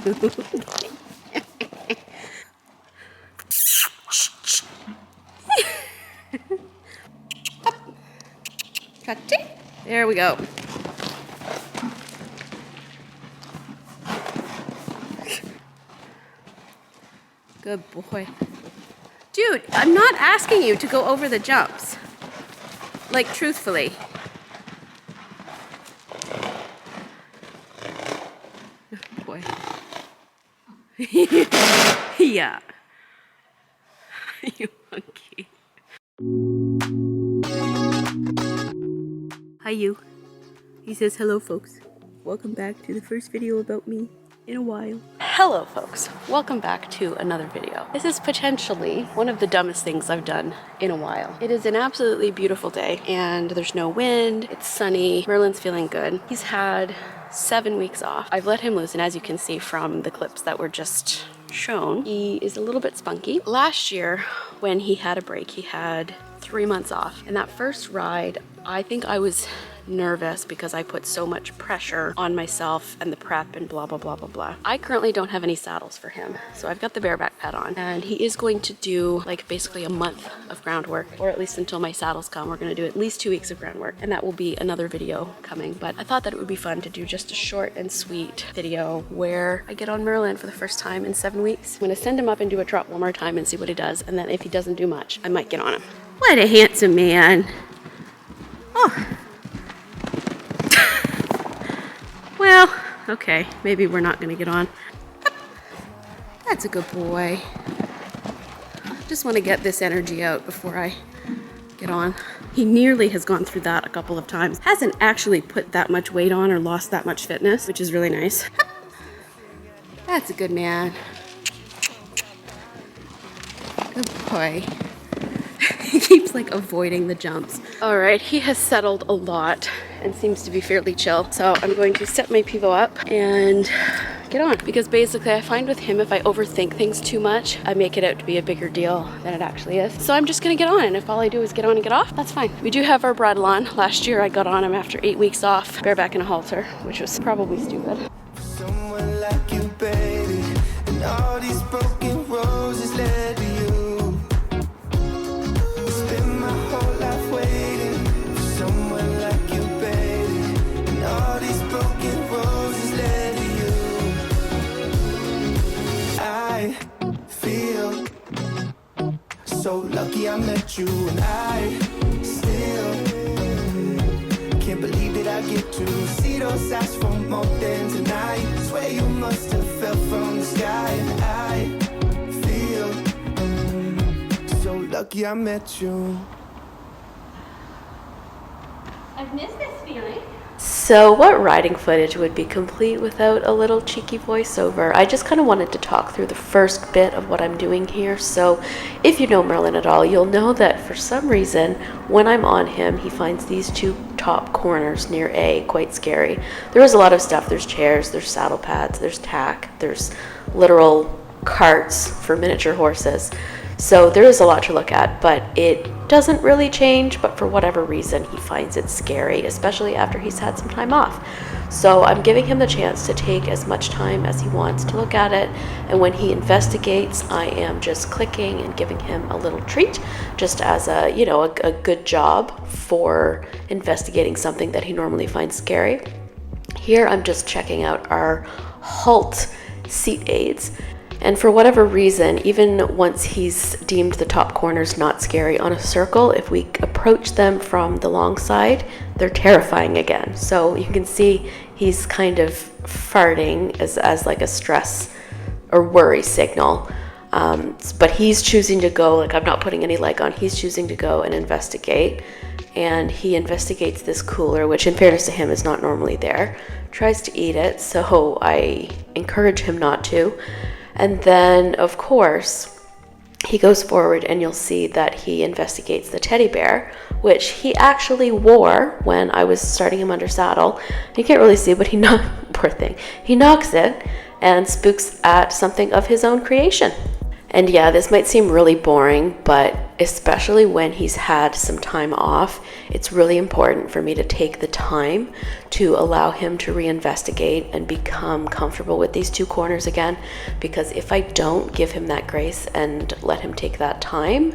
There we go. Good boy. Dude, I'm not asking you to go over the jumps. Like, truthfully. Oh, boy. Yeah. You monkey. Hi, you. He says, hello, folks. Welcome back to the first video about me in a while. Hello, folks. Welcome back to another video. This is potentially one of the dumbest things I've done in a while. It is an absolutely beautiful day, and there's no wind. It's sunny. Merlin's feeling good. He's had 7 weeks off. I've let him loose, and as you can see from the clips that were just shown, he is a little bit spunky. Last year, when he had a break, he had 3 months off. And that first ride, I think I was nervous because I put so much pressure on myself and the prep and blah, blah, blah, blah, blah. I currently don't have any saddles for him. So I've got the bareback pad on, and he is going to do like basically a month of groundwork, or at least until my saddles come. We're going to do at least 2 weeks of groundwork, and that will be another video coming. But I thought that it would be fun to do just a short and sweet video where I get on Merlin for the first time in 7 weeks. I'm going to send him up and do a trot one more time and see what he does. And then if he doesn't do much, I might get on him. What a handsome man. Oh. Well, okay, maybe we're not gonna get on. That's a good boy. Just want to get this energy out before I get on. He nearly has gone through that a couple of times. Hasn't actually put that much weight on or lost that much fitness, which is really nice. That's a good man. Good boy. He keeps like avoiding the jumps. All right, he has settled a lot and seems to be fairly chill. So I'm going to set my pivot up and get on, because basically I find with him, if I overthink things too much, I make it out to be a bigger deal than it actually is. So I'm just gonna get on, and if all I do is get on and get off, that's fine. We do have our bridle on. Last year I got on him after 8 weeks off, bareback in a halter, which was probably stupid. Someone like you, baby, and all these broken roses led to you. Spend my whole life waiting for someone like you, baby, and all these broken roses led to you. I feel so lucky I met you, and I still can't believe that I get to see those eyes for more than tonight. Swear you must have fell from the sky, and I feel so lucky I met you. I've missed this feeling. So what riding footage would be complete without a little cheeky voiceover? I just kind of wanted to talk through the first bit of what I'm doing here. So if you know Merlin at all, you'll know that for some reason, when I'm on him, he finds these two top corners near A quite scary. There is a lot of stuff. There's chairs, there's saddle pads, there's tack, there's literal carts for miniature horses. So there is a lot to look at, but it doesn't really change, but for whatever reason he finds it scary, especially after he's had some time off. So I'm giving him the chance to take as much time as he wants to look at it, and when he investigates, I am just clicking and giving him a little treat, just as a, you know, a good job for investigating something that he normally finds scary. Here I'm just checking out our halt seat aids. And for whatever reason, even once he's deemed the top corners not scary on a circle, if we approach them from the long side, they're terrifying again. So you can see he's kind of farting as like a stress or worry signal. But he's choosing to go, like I'm not putting any leg on, he's choosing to go and investigate. And he investigates this cooler, which in fairness to him is not normally there. Tries to eat it, so I encourage him not to. And then, of course, he goes forward and you'll see that he investigates the teddy bear, which he actually wore when I was starting him under saddle. You can't really see, but poor thing, he knocks it and spooks at something of his own creation. And yeah, this might seem really boring, but especially when he's had some time off, it's really important for me to take the time to allow him to reinvestigate and become comfortable with these two corners again. Because if I don't give him that grace and let him take that time,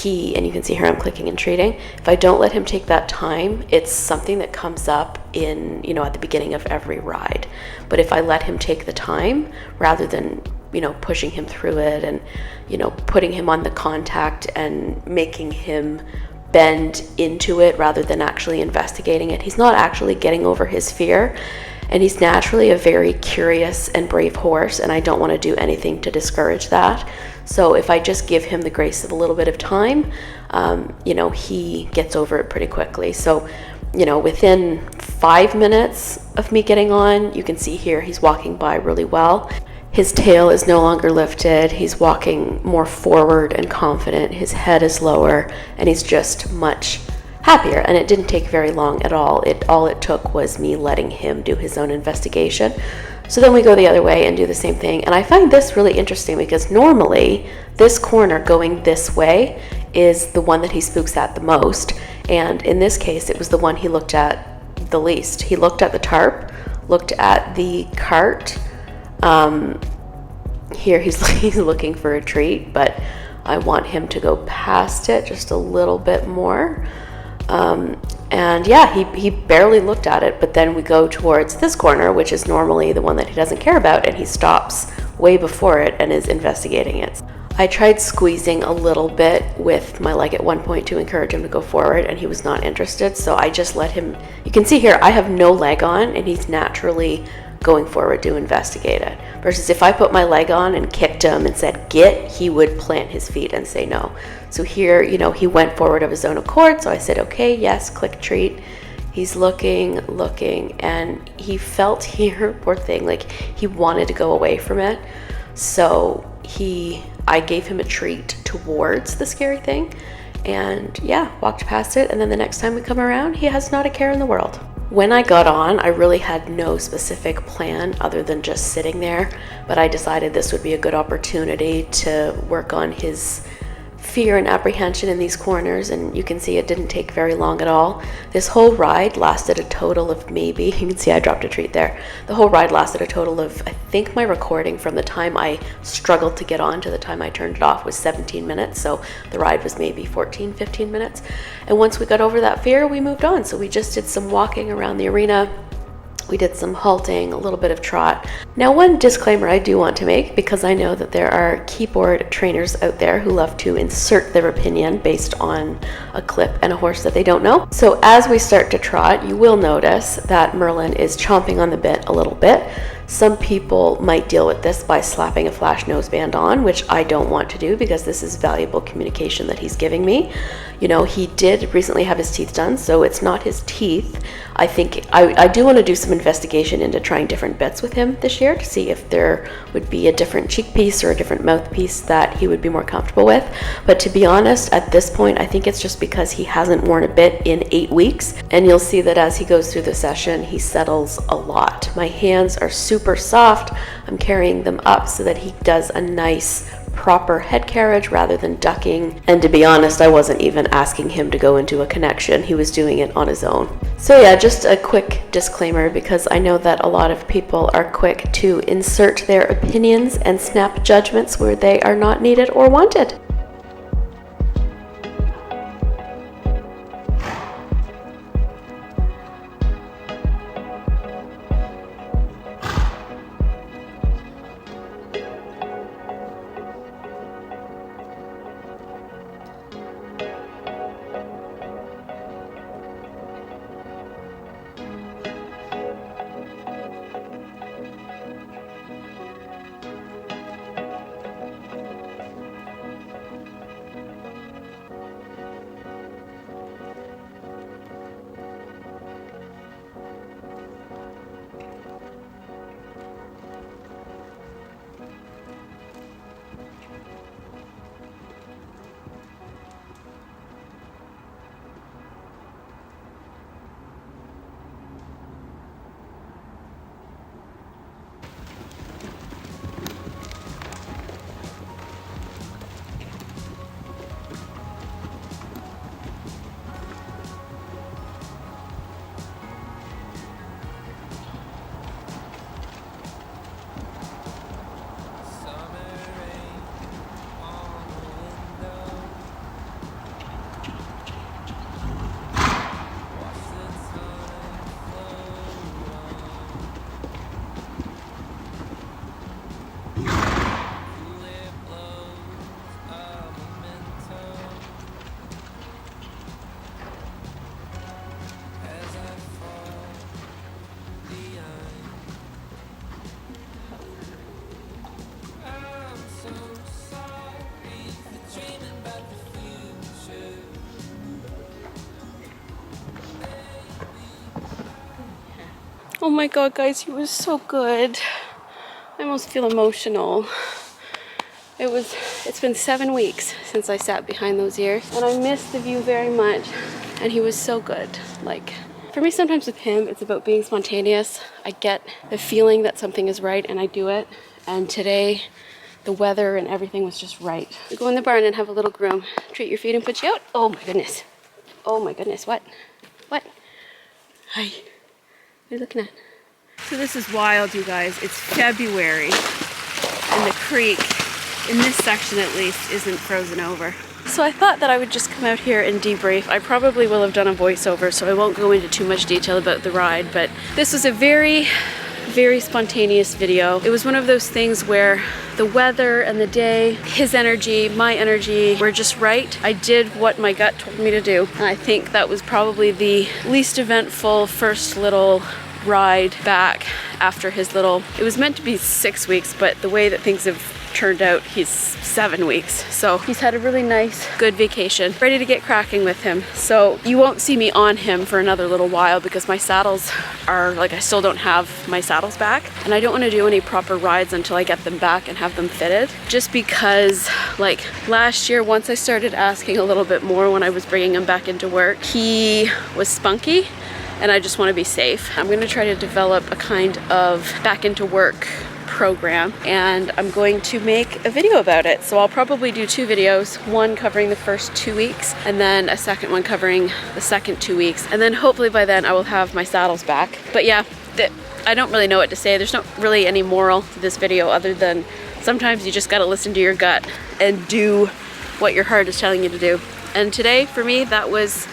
and you can see here I'm clicking and treating. If I don't let him take that time, it's something that comes up in, at the beginning of every ride. But if I let him take the time rather than pushing him through it and, putting him on the contact and making him bend into it rather than actually investigating it, he's not actually getting over his fear. And he's naturally a very curious and brave horse, and I don't want to do anything to discourage that. So if I just give him the grace of a little bit of time, he gets over it pretty quickly. So, within 5 minutes of me getting on, you can see here he's walking by really well. His tail is no longer lifted. He's walking more forward and confident. His head is lower, and he's just much happier. And it didn't take very long at all. All it took was me letting him do his own investigation. So then we go the other way and do the same thing. And I find this really interesting because normally this corner going this way is the one that he spooks at the most. And in this case, it was the one he looked at the least. He looked at the tarp, looked at the cart. Here he's looking for a treat, but I want him to go past it just a little bit more. And yeah, he barely looked at it, but then we go towards this corner, which is normally the one that he doesn't care about, and he stops way before it and is investigating it. I tried squeezing a little bit with my leg at one point to encourage him to go forward, and he was not interested, so I just let him. You can see here I have no leg on, and he's naturally going forward to investigate it. Versus if I put my leg on and kicked him and said, get, he would plant his feet and say no. So here, he went forward of his own accord. So I said, okay, yes, click treat. He's looking, and he felt here, poor thing, like he wanted to go away from it. So I gave him a treat towards the scary thing and yeah, walked past it. And then the next time we come around, he has not a care in the world. When I got on, I really had no specific plan other than just sitting there, but I decided this would be a good opportunity to work on his fear and apprehension in these corners, and you can see it didn't take very long at all. This whole ride lasted a total of maybe, you can see I dropped a treat there. The whole ride lasted a total of, I think my recording from the time I struggled to get on to the time I turned it off was 17 minutes, so the ride was maybe 15 minutes. And once we got over that fear, we moved on. So we just did some walking around the arena. We did some halting, a little bit of trot. Now, one disclaimer I do want to make, because I know that there are keyboard trainers out there who love to insert their opinion based on a clip and a horse that they don't know. So as we start to trot, you will notice that Merlin is chomping on the bit a little bit. Some people might deal with this by slapping a flash noseband on, which I don't want to do because this is valuable communication that he's giving me. He did recently have his teeth done, so it's not his teeth. I think I do want to do some investigation into trying different bits with him this year to see if there would be a different cheek piece or a different mouth piece that he would be more comfortable with. But to be honest, at this point, I think it's just because he hasn't worn a bit in 8 weeks. And you'll see that as he goes through the session, he settles a lot. My hands are super soft. I'm carrying them up so that he does a nice proper head carriage rather than ducking. And to be honest, I wasn't even asking him to go into a connection. He was doing it on his own. So yeah, just a quick disclaimer, because I know that a lot of people are quick to insert their opinions and snap judgments where they are not needed or wanted. Oh my god, guys, he was so good. I almost feel emotional. It's been 7 weeks since I sat behind those ears, and I missed the view very much, and he was so good. Like, for me, sometimes with him, it's about being spontaneous. I get the feeling that something is right, and I do it. And today, the weather and everything was just right. We go in the barn and have a little groom, treat your feet and put you out. Oh my goodness. Oh my goodness, what? What? Hi. What are you looking at? So this is wild, you guys. It's February, and the creek, in this section at least, isn't frozen over. So I thought that I would just come out here and debrief. I probably will have done a voiceover, so I won't go into too much detail about the ride, but this was a very spontaneous video. It was one of those things where the weather and the day, his energy, my energy were just right. I did what my gut told me to do. And I think that was probably the least eventful first little ride back after his little, it was meant to be 6 weeks, but the way that things have turned out, he's 7 weeks. So he's had a really nice, good vacation, ready to get cracking with him. So you won't see me on him for another little while because my saddles are, like, I still don't have my saddles back, and I don't want to do any proper rides until I get them back and have them fitted. Just because, like, last year, once I started asking a little bit more when I was bringing him back into work, he was spunky, and I just want to be safe. I'm going to try to develop a kind of back into work program, and I'm going to make a video about it. So I'll probably do 2 videos, one covering the first 2 weeks and then a second one covering the second 2 weeks, and then hopefully by then I will have my saddles back. But yeah, I don't really know what to say. There's not really any moral to this video other than sometimes you just got to listen to your gut and do what your heart is telling you to do. And today for me, that was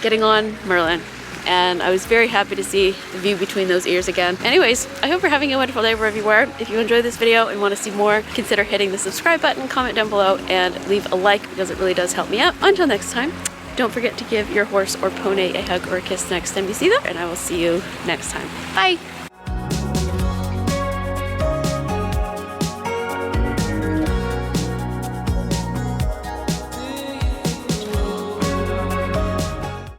getting on Merlin. And I was very happy to see the view between those ears again. Anyways, I hope you're having a wonderful day wherever you are. If you enjoyed this video and want to see more, consider hitting the subscribe button, comment down below, and leave a like because it really does help me out. Until next time, don't forget to give your horse or pony a hug or a kiss next time you see them, and I will see you next time. Bye!